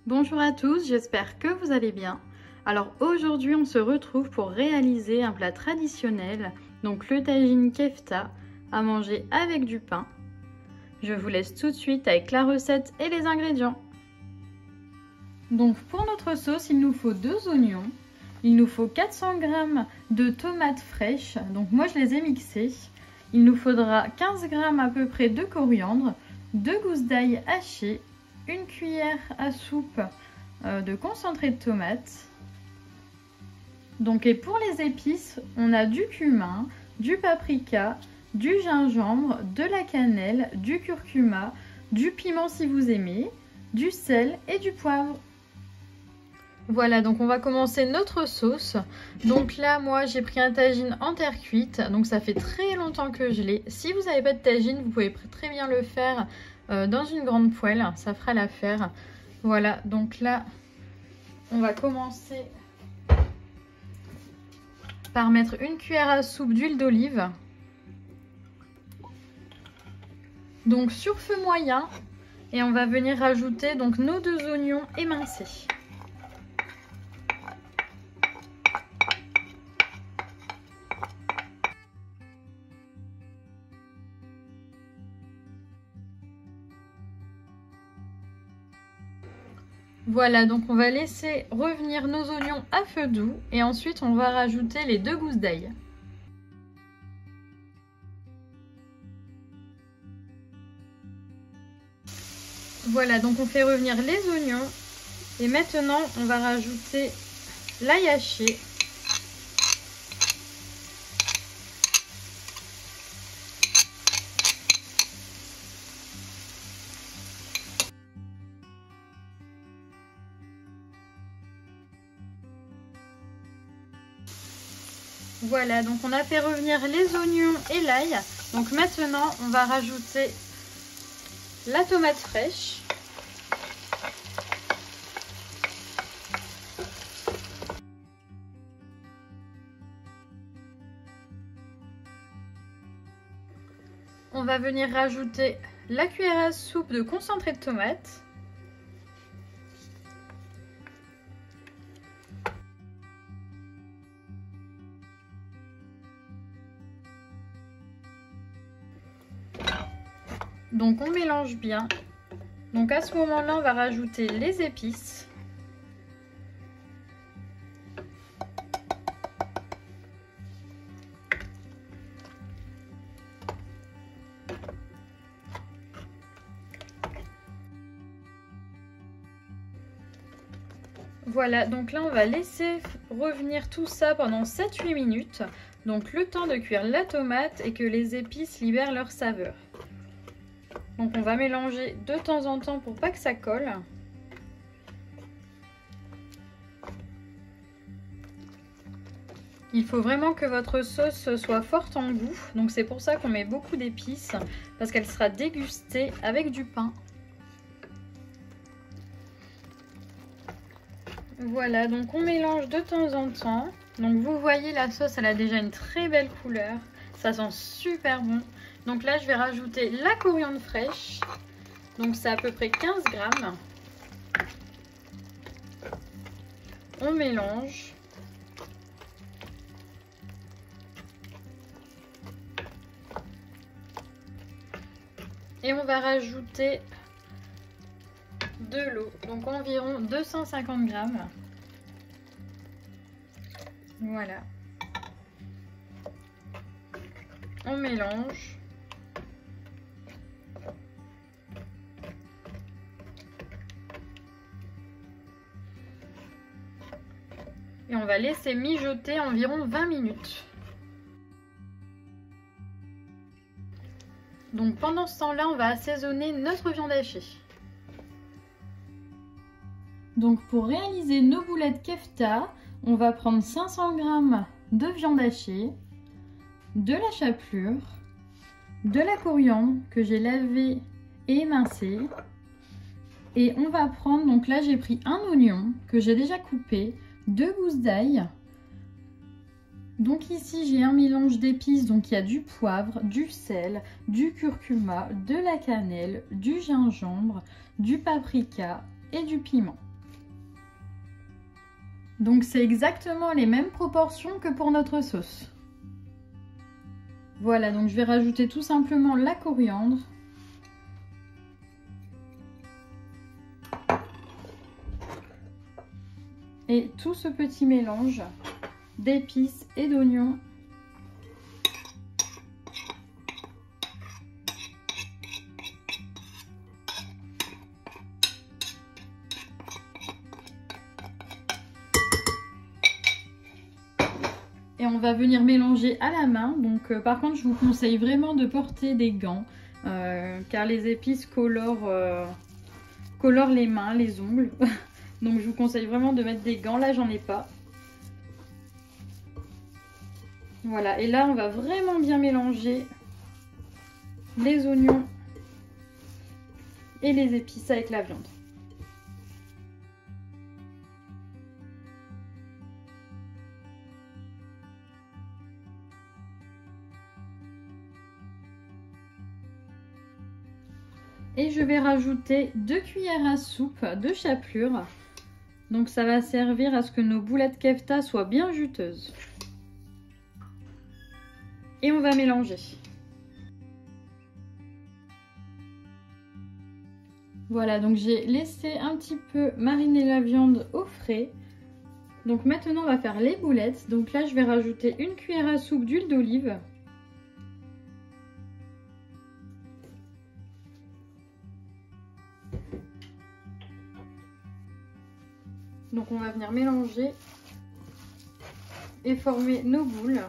Bonjour à tous, j'espère que vous allez bien. Alors aujourd'hui on se retrouve pour réaliser un plat traditionnel, donc le tagine kefta, à manger avec du pain. Je vous laisse tout de suite avec la recette et les ingrédients. Donc pour notre sauce, il nous faut 2 oignons, il nous faut 400 g de tomates fraîches, donc moi je les ai mixées. Il nous faudra 15 g à peu près de coriandre, 2 gousses d'ail hachées, une cuillère à soupe de concentré de tomate. Donc et pour les épices, on a du cumin, du paprika, du gingembre, de la cannelle, du curcuma, du piment si vous aimez, du sel et du poivre. Voilà, donc on va commencer notre sauce. Donc là, moi, j'ai pris un tagine en terre cuite. Donc ça fait très longtemps que je l'ai. Si vous n'avez pas de tagine, vous pouvez très bien le faire dans une grande poêle. Ça fera l'affaire. Voilà, donc là, on va commencer par mettre une cuillère à soupe d'huile d'olive. Donc sur feu moyen. Et on va venir rajouter donc nos 2 oignons émincés. Voilà, donc on va laisser revenir nos oignons à feu doux et ensuite on va rajouter les 2 gousses d'ail. Voilà, donc on fait revenir les oignons et maintenant on va rajouter l'ail haché. Voilà, donc on a fait revenir les oignons et l'ail. Donc maintenant, on va rajouter la tomate fraîche. On va venir rajouter la cuillère à soupe de concentré de tomate. Donc on mélange bien. Donc à ce moment-là, on va rajouter les épices. Voilà, donc là on va laisser revenir tout ça pendant 7-8 minutes. Donc le temps de cuire la tomate et que les épices libèrent leur saveur. Donc on va mélanger de temps en temps pour pas que ça colle. Il faut vraiment que votre sauce soit forte en goût. Donc c'est pour ça qu'on met beaucoup d'épices, parce qu'elle sera dégustée avec du pain. Voilà, donc on mélange de temps en temps. Donc vous voyez, la sauce, elle a déjà une très belle couleur. Ça sent super bon. Donc là, je vais rajouter la coriandre fraîche. Donc c'est à peu près 15 grammes. On mélange. Et on va rajouter de l'eau. Donc environ 250 grammes. Voilà. On mélange. Et on va laisser mijoter environ 20 minutes. Donc pendant ce temps-là, on va assaisonner notre viande hachée. Donc pour réaliser nos boulettes kefta, on va prendre 500 g de viande hachée, de la chapelure, de la coriandre que j'ai lavée et émincée. Et on va prendre, donc là j'ai pris un oignon que j'ai déjà coupé, 2 gousses d'ail. Donc ici j'ai un mélange d'épices, donc il y a du poivre, du sel, du curcuma, de la cannelle, du gingembre, du paprika et du piment. Donc c'est exactement les mêmes proportions que pour notre sauce. Voilà, donc je vais rajouter tout simplement la coriandre. Et tout ce petit mélange d'épices et d'oignons. Et on va venir mélanger à la main. Donc par contre je vous conseille vraiment de porter des gants car les épices colorent les mains, les ongles. Donc je vous conseille vraiment de mettre des gants. Là j'en ai pas. Voilà, et là on va vraiment bien mélanger les oignons et les épices avec la viande. Et je vais rajouter 2 cuillères à soupe de chapelure. Donc ça va servir à ce que nos boulettes kefta soient bien juteuses. Et on va mélanger. Voilà, donc j'ai laissé un petit peu mariner la viande au frais. Donc maintenant on va faire les boulettes. Donc là je vais rajouter 1 cuillère à soupe d'huile d'olive. Donc on va venir mélanger et former nos boules.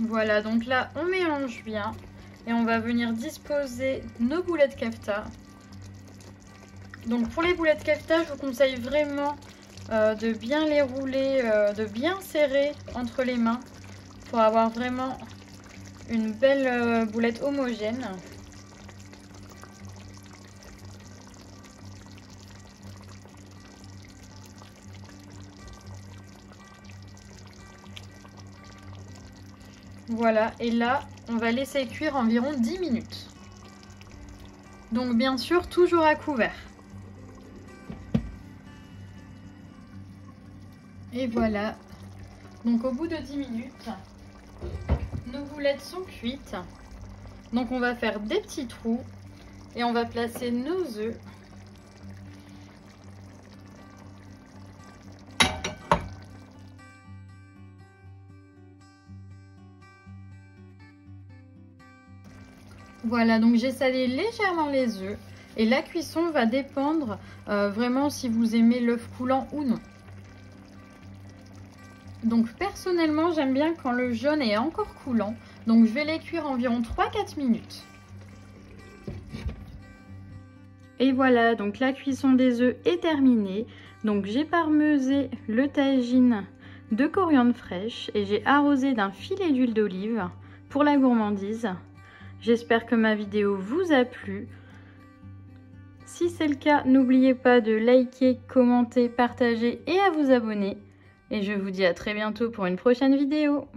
Voilà, donc là on mélange bien et on va venir disposer nos boulettes kefta. Donc pour les boulettes kefta, je vous conseille vraiment de bien les rouler, de bien serrer entre les mains pour avoir vraiment une belle boulette homogène. Voilà, et là, on va laisser cuire environ 10 minutes. Donc bien sûr, toujours à couvert. Et voilà, donc au bout de 10 minutes, nos boulettes sont cuites. Donc on va faire des petits trous et on va placer nos œufs. Voilà, donc j'ai salé légèrement les œufs et la cuisson va dépendre vraiment si vous aimez l'œuf coulant ou non. Donc personnellement j'aime bien quand le jaune est encore coulant, donc je vais les cuire environ 3-4 minutes. Et voilà, donc la cuisson des œufs est terminée. Donc j'ai parmesé le tagine de coriandre fraîche et j'ai arrosé d'un filet d'huile d'olive pour la gourmandise. J'espère que ma vidéo vous a plu. Si c'est le cas, n'oubliez pas de liker, commenter, partager et à vous abonner. Et je vous dis à très bientôt pour une prochaine vidéo.